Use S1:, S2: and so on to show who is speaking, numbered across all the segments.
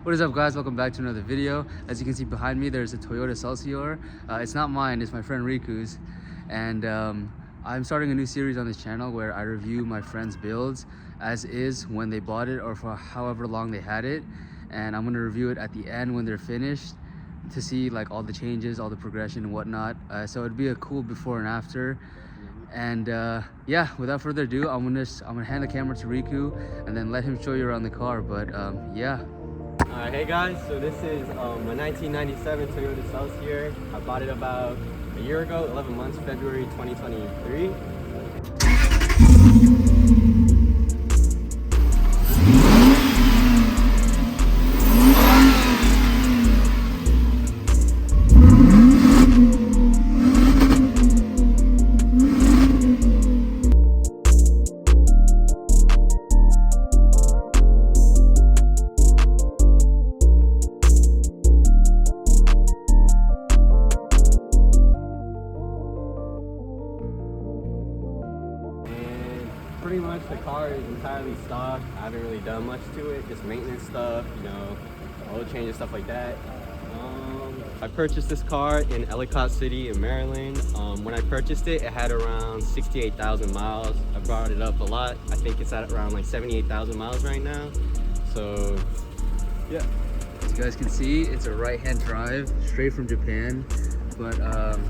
S1: What is up, guys? Welcome back to another video. As you can see behind me, there's a Toyota Celsior. It's not mine, it's my friend Riku's. And I'm starting a new series on this channel where I review my friends' builds as is when they bought it or for however long they had it. And I'm going to review it at the end when they're finished to see like all the changes, all the progression and whatnot. So it'd be a cool before and after. And yeah, without further ado, I'm gonna hand the camera to Riku and then let him show you around the car. But yeah.
S2: Alright, hey guys, so this is a 1997 Toyota Celsior. I bought it about a year ago, 11 months, February 2023. Pretty much the car is entirely stock. I haven't really done much to it, just maintenance stuff, you know, oil changes, stuff like that. I purchased this car in Ellicott City in Maryland. When I purchased it, it had around 68,000 miles. I brought it up a lot. I think it's at around like 78,000 miles right now. So yeah.
S1: As you guys can see, it's a right-hand drive straight from Japan. But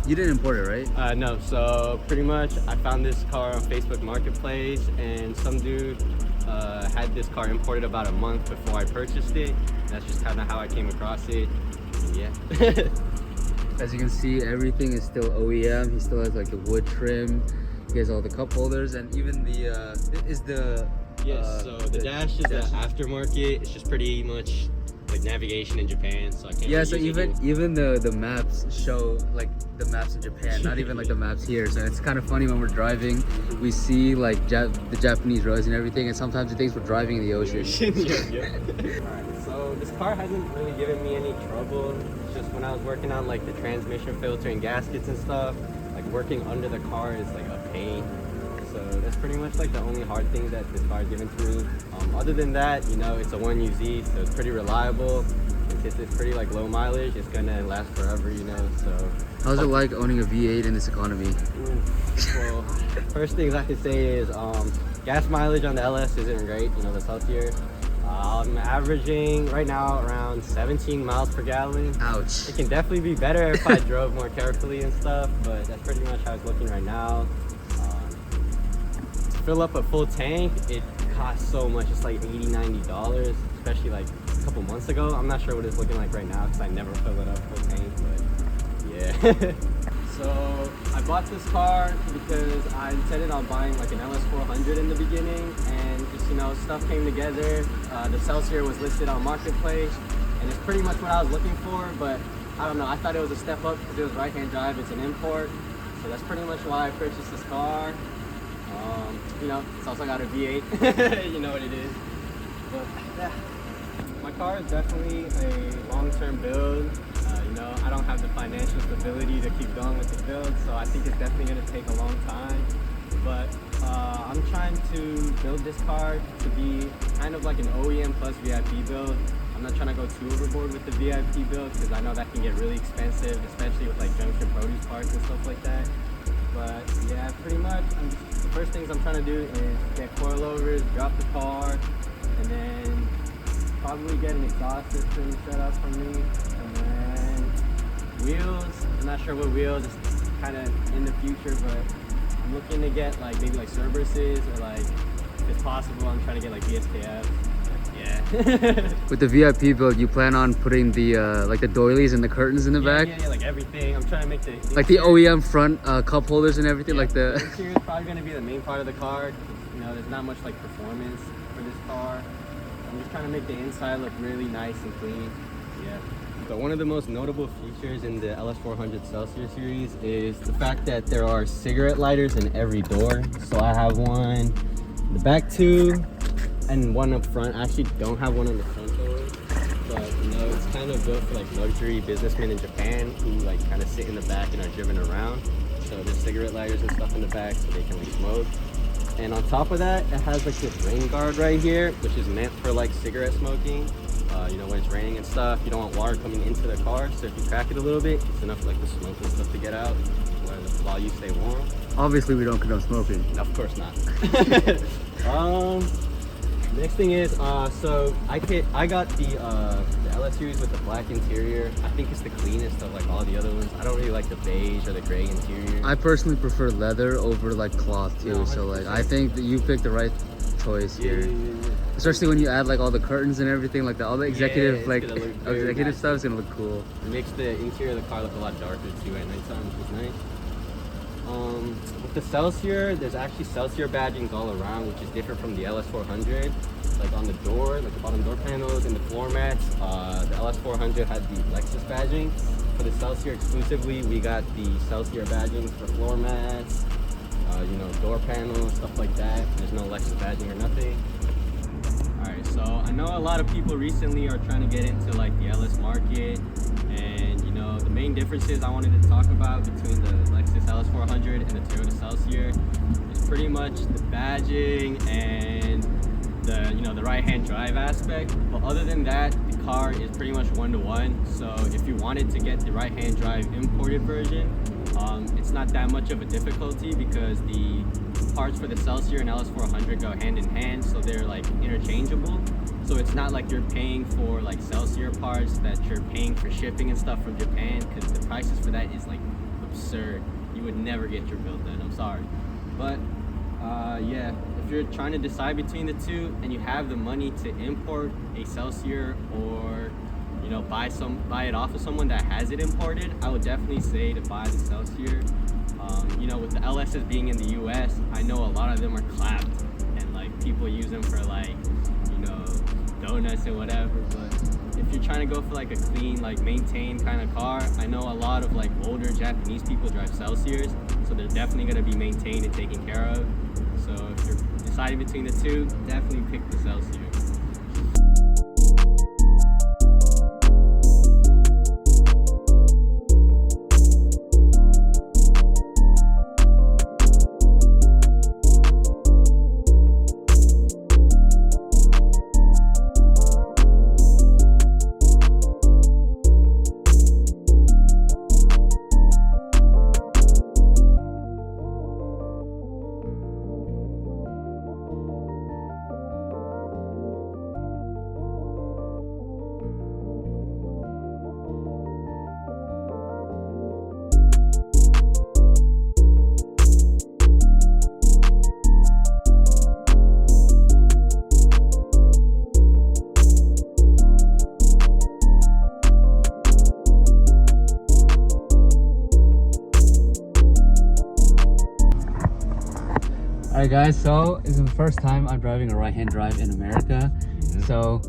S1: you didn't import it, right?
S2: No, so pretty much I found this car on Facebook Marketplace and some dude had this car imported about a month before I purchased it. That's just kind of how I came across it. Yeah.
S1: As you can see, everything is still OEM. He still has like the wood trim. He has all the cup holders and even the
S2: Yes, so the dash is the aftermarket. It's just pretty much like navigation in Japan, so I can't.
S1: Yeah, so even the maps show like the maps in Japan, not even like the maps here. So it's kind of funny when we're driving, we see like the Japanese roads and everything, and sometimes it thinks we're driving in the ocean.
S2: Yeah. Alright, so this car hasn't really given me any trouble. It's just when I was working on like the transmission filter and gaskets and stuff, like working under the car is like a pain. So that's pretty much like the only hard thing that this car has given to me. Other than that, you know, it's a 1UZ, so it's pretty reliable. Since it's pretty like low mileage, it's gonna last forever, you know. So
S1: how's it like owning a V8 in this economy?
S2: Well, first things I can say is gas mileage on the LS isn't great, you know, the Celsior. I'm averaging right now around 17 miles per gallon.
S1: Ouch.
S2: It can definitely be better if I drove more carefully and stuff, but that's pretty much how it's looking right now. Fill up a full tank, it costs so much. It's like $80–90, especially like a couple months ago. I'm not sure what it's looking like right now because I never fill it up full tank, but yeah. So I bought this car because I intended on buying like an LS400 in the beginning, and just, you know, stuff came together. The Celsior was listed on Marketplace, and it's pretty much what I was looking for, but I don't know, I thought it was a step up because it was right-hand drive, it's an import, so that's pretty much why I purchased this car. You know, it's also got a V8, you know what it is. But yeah, my car is definitely a long-term build. You know, I don't have the financial stability to keep going with the build, so I think it's definitely going to take a long time. But I'm trying to build this car to be kind of like an OEM plus VIP build. I'm not trying to go too overboard with the VIP build because I know that can get really expensive, especially with like junction produce parts and stuff like that. But yeah, pretty much the first things I'm trying to do is get coilovers, drop the car, and then probably get an exhaust system set up for me, and then wheels. I'm not sure what wheels, it's kind of in the future, but I'm looking to get like maybe like Cerberuses, or like if it's possible I'm trying to get like BSKF. Yeah.
S1: With the VIP build, you plan on putting the like the doilies and the curtains in the back?
S2: Yeah, like everything. I'm trying to make the
S1: like the OEM front cup holders and everything, like the
S2: interior is probably going to be the main part of the car. You know, there's not much like performance for this car. I'm just trying to make the inside look really nice and clean. Yeah. So one of the most notable features in the LS400 Celsior series is the fact that there are cigarette lighters in every door. So I have one in the back two and one up front. I actually don't have one on the front door, but you know, it's kind of built for like luxury businessmen in Japan who like kind of sit in the back and are driven around. So there's cigarette lighters and stuff in the back so they can like smoke. And on top of that, it has like this rain guard right here, which is meant for like cigarette smoking. You know, when it's raining and stuff, you don't want water coming into the car. So if you crack it a little bit, it's enough like the smoke and stuff to get out while you stay warm.
S1: Obviously, we don't condone smoking.
S2: Of course not. Next thing is, so I got the LS series with the black interior. I think it's the cleanest of like all the other ones. I don't really like the beige or the gray interior.
S1: I personally prefer leather over like cloth too.
S2: No,
S1: so like I think that you picked the right choice here. Especially when you add like all the curtains and everything, like all the executive executive
S2: nice.
S1: stuff is gonna look cool.
S2: It makes the interior of the car look a lot darker too at nighttime, which is nice. With the Celsior, there's actually Celsior badgings all around, which is different from the LS400. Like on the door, like the bottom door panels and the floor mats, the LS400 had the Lexus badging. For the Celsior exclusively, we got the Celsior badging for floor mats, you know, door panels, stuff like that. There's no Lexus badging or nothing. Alright, so I know a lot of people recently are trying to get into like the LS market, and you know, the main differences I wanted to talk about between the Lexus LS400 and the Toyota Celsior is pretty much the badging and the, you know, the right-hand drive aspect. But other than that, the car is pretty much one-to-one. So if you wanted to get the right-hand drive imported version, it's not that much of a difficulty because the parts for the Celsior and LS400 go hand in hand, so they're like interchangeable. So it's not like you're paying for like Celsior parts that you're paying for shipping and stuff from Japan, because the prices for that is like absurd. You would never get your build done, I'm sorry. But yeah, if you're trying to decide between the two and you have the money to import a Celsior or, you know, buy it off of someone that has it imported, I would definitely say to buy the Celsior. You know, with the LSs being in the US, I know a lot of them are clapped and like people use them for like, you know, donuts and whatever. But if you're trying to go for like a clean, like maintained kind of car, I know a lot of like older Japanese people drive Celsiors, so they're definitely going to be maintained and taken care of. So if you're deciding between the two, definitely pick the Celsior.
S1: Alright guys, so this is the first time I'm driving a right-hand drive in America. So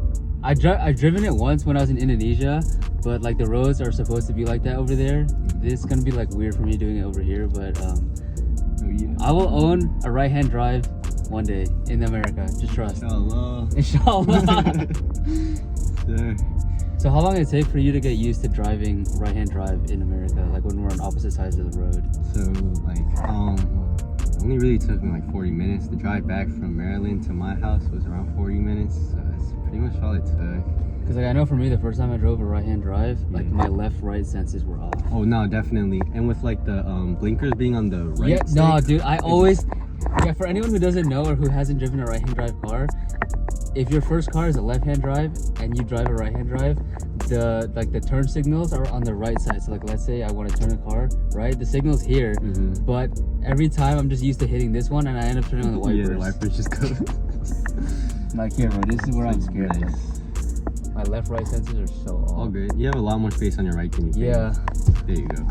S1: I've driven it once when I was in Indonesia, but like the roads are supposed to be like that over there. This is gonna be like weird for me doing it over here, but I will own a right-hand drive one day in America. Just trust.
S2: Inshallah.
S1: Inshallah.
S2: Sure.
S1: So how long did it take for you to get used to driving right-hand drive in America, like when we're on opposite sides of the road?
S2: So like it only really took me like 40 minutes. The drive back from Maryland to my house was around 40 minutes, so that's pretty much all it took.
S1: Because like I know for me, the first time I drove a right-hand drive, like my left-right senses were off.
S2: Oh no, definitely. And with like the blinkers being on the right
S1: Yeah, no dude, I always, yeah, for anyone who doesn't know or who hasn't driven a right-hand drive car, if your first car is a left-hand drive and you drive a right-hand drive, the turn signals are on the right side. So like let's say I want to turn the car right, the signal's here, but every time I'm just used to hitting this one and I end up turning on the wipers.
S2: Yeah, the wipers just go.
S1: Like here, bro, this is where I'm scared. My left-right senses are so off.
S2: All good. You have a lot more space on your right than you think.
S1: Yeah.
S2: There you go.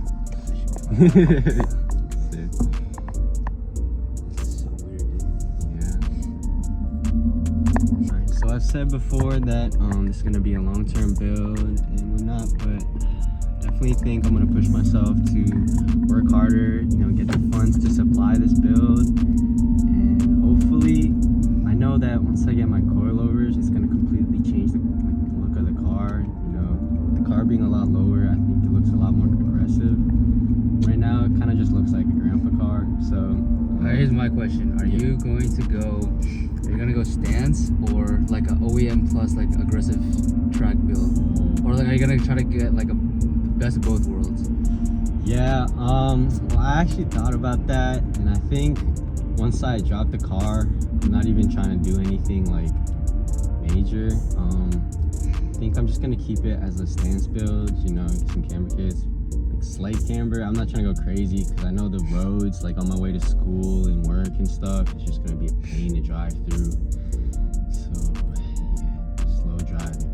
S1: This is so weird, dude.
S2: Yeah. Alright, so I've said before that this is gonna be a long-term build and whatnot, but definitely think I'm gonna push myself to work harder, you know, get the funds to supply this build, and hopefully, I know that once I get my coilovers, it's gonna completely change the look of the car. You know, with the car being a lot lower, I think it looks a lot more aggressive. Right now, it kind of just looks like a grandpa car. So,
S1: alright, here's my question: are you going to go stance or like a OEM plus like aggressive track build? you're gonna try to get like a best of both worlds?
S2: Yeah, well, I actually thought about that, and I think once I drop the car, I'm not even trying to do anything like major. I think I'm just gonna keep it as a stance build, you know, get some camber kits, like slight camber. I'm not trying to go crazy because I know the roads, like on my way to school and work and stuff, it's just gonna be a pain to drive through. So yeah, slow driving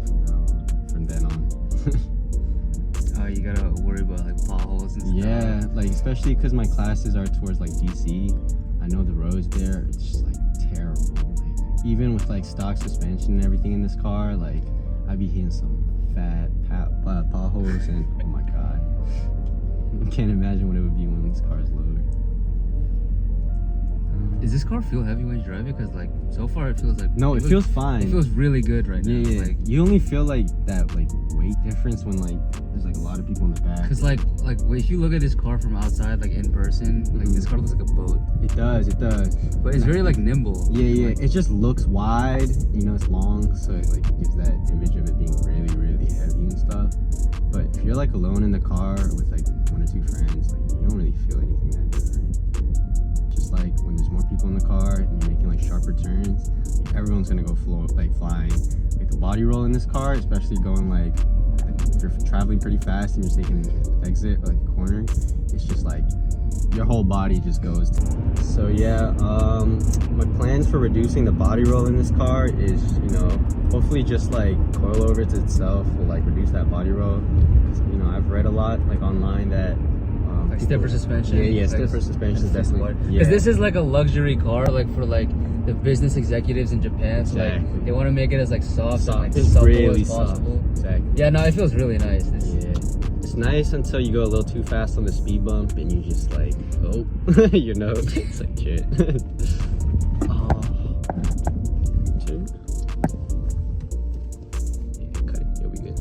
S2: from then on.
S1: You gotta worry about like potholes and stuff.
S2: Yeah, like especially because my classes are towards like DC. I know the roads there, it's just like terrible. Like, even with like stock suspension and everything in this car, like I'd be hitting some fat potholes, and oh my god, I can't imagine what it would be when this car is low.
S1: Does this car feel heavy when you drive it? Because like so far it feels like
S2: it feels fine.
S1: It feels really good right now.
S2: Yeah.
S1: Like,
S2: you only feel like that like weight difference when like there's like a lot of people in the back.
S1: Because like if you look at this car from outside, like in person, like this car looks like a boat.
S2: It does.
S1: But it's very like nimble.
S2: Yeah.
S1: Like,
S2: it just looks wide. You know, it's long, so it like gives that image of it being really, really heavy and stuff. But if you're like alone in the car with like one or two friends, like you don't really feel anything that different. Just like when there's more people in the car and you're making like sharper turns, everyone's gonna go flying. Like the body roll in this car, especially going like if you're traveling pretty fast and you're taking an exit or like a corner, it's just like your whole body just goes. So yeah, my plans for reducing the body roll in this car is, you know, hopefully just like coilovers itself will like reduce that body roll. You know, I've read a lot like online that
S1: like stiffer suspension.
S2: Yeah,
S1: like,
S2: stiffer suspension is definitely.
S1: Because this is like a luxury car, like for like the business executives in Japan. So
S2: exactly.
S1: like they want to make it as like soft and like
S2: it's
S1: supple
S2: really
S1: as possible.
S2: Soft. Exactly.
S1: Yeah, no, it feels really nice.
S2: Yeah, it's nice until you go a little too fast on the speed bump and you just like, oh, you know, it's like shit. Oh. Two. Yeah, cut it. You'll be good.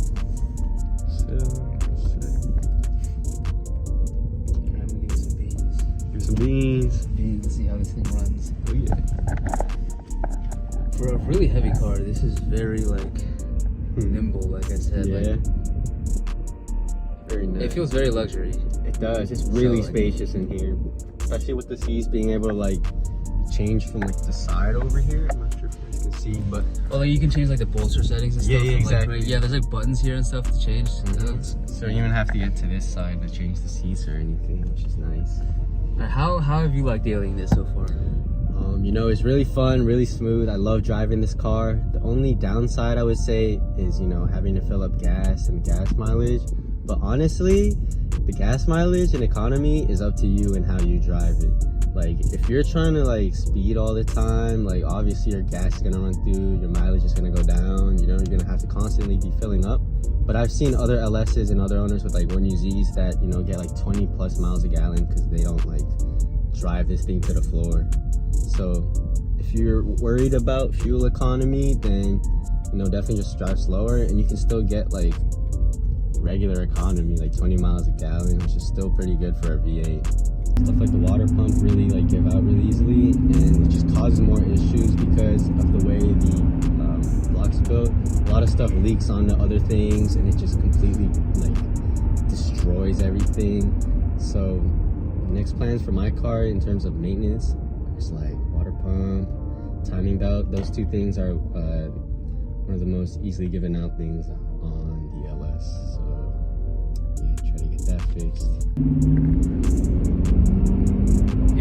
S2: Some beans.
S1: Let's see how this thing runs.
S2: Oh yeah.
S1: For a really heavy car, this is very like nimble, like I said.
S2: Yeah.
S1: Like,
S2: very nice.
S1: it feels very luxury.
S2: It does. It's really
S1: So, like,
S2: spacious in here, especially with the seats being able to like change from like the side over here. I'm not sure if you guys can see, but
S1: Oh, like you can change like the bolster settings and stuff.
S2: Yeah,
S1: and,
S2: exactly.
S1: Like, yeah, there's like buttons here and stuff to change.
S2: so you don't have to get to this side to change the seats or anything, which is nice.
S1: How have you liked dealing this so far?
S2: You know, it's really fun, really smooth. I love driving this car. The only downside I would say is, you know, having to fill up gas and gas mileage. But honestly, the gas mileage and economy is up to you and how you drive it. Like, if you're trying to like speed all the time, like obviously your gas is gonna run through, your mileage is gonna go down, you know, you're gonna have to constantly be filling up. But I've seen other LSs and other owners with like 1UZs that, you know, get like 20 plus miles a gallon because they don't like drive this thing to the floor. So if you're worried about fuel economy, then, you know, definitely just drive slower and you can still get like regular economy, like 20 miles a gallon, which is still pretty good for a V8. Stuff like the water pump really like give out really easily, and it just causes more issues because of the way the block's built. A lot of stuff leaks onto other things and it just completely like destroys everything. So next plans for my car in terms of maintenance is like water pump, timing belt. Those two things are one of the most easily given out things on the LS. So yeah, try to get that fixed.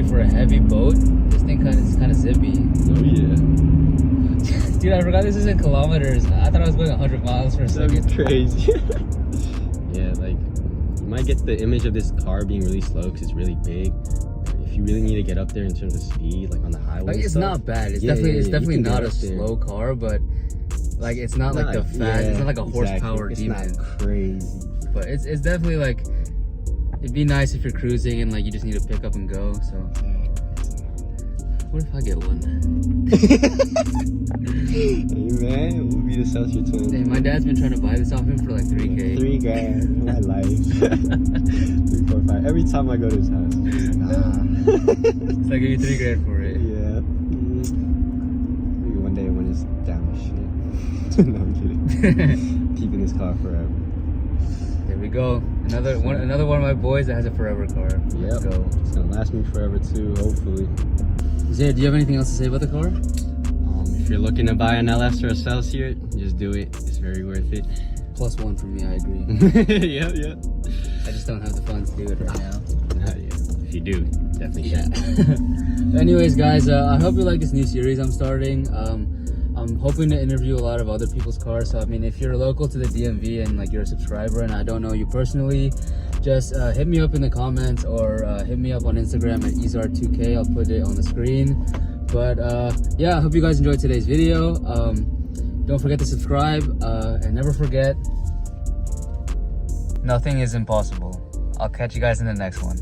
S1: For a heavy boat, this thing is kind of zippy.
S2: Oh yeah.
S1: Dude, I forgot this is in kilometers. I thought I was going 100 miles for a second.
S2: That's crazy. Yeah, like you might get the image of this car being really slow because it's really big. If you really need to get up there in terms of speed, like on the highway,
S1: Like, it's
S2: stuff,
S1: not bad. It's
S2: yeah,
S1: definitely
S2: you can
S1: not
S2: get
S1: a
S2: up there.
S1: slow car, but like it's not like the fast. It's not like a horsepower
S2: exactly.
S1: demon.
S2: It's not crazy.
S1: But it's definitely like, it'd be nice if you're cruising and like you just need to pick up and go. So what if I get one?
S2: Hey man, we'll be the Celsior twins.
S1: Hey, my dad's been trying to buy this off him for like 3K.
S2: 3 grand, my life. 3, 4, 5. Every time I go to his house, he's like,
S1: So I give you 3 grand for it.
S2: Yeah. Maybe one day when it's down to shit. No, I'm kidding. Keeping this car forever.
S1: There we go. Another one of my boys that has a forever car. Let's go.
S2: It's gonna last me forever too, hopefully.
S1: Zayd, do you have anything else to say about the car?
S2: If you're looking to buy an LS or a Celsior, just do it. It's very worth it.
S1: +1 for me, I agree.
S2: Yep.
S1: I just don't have the funds to do it right now.
S2: If you do, definitely should.
S1: So anyways, guys, I hope you like this new series I'm starting. I'm hoping to interview a lot of other people's cars. So I mean, if you're local to the DMV and like you're a subscriber and I don't know you personally, just hit me up in the comments or hit me up on Instagram at Izar2K. I'll put it on the screen. But yeah, I hope you guys enjoyed today's video. Don't forget to subscribe and never forget, nothing is impossible. I'll catch you guys in the next one.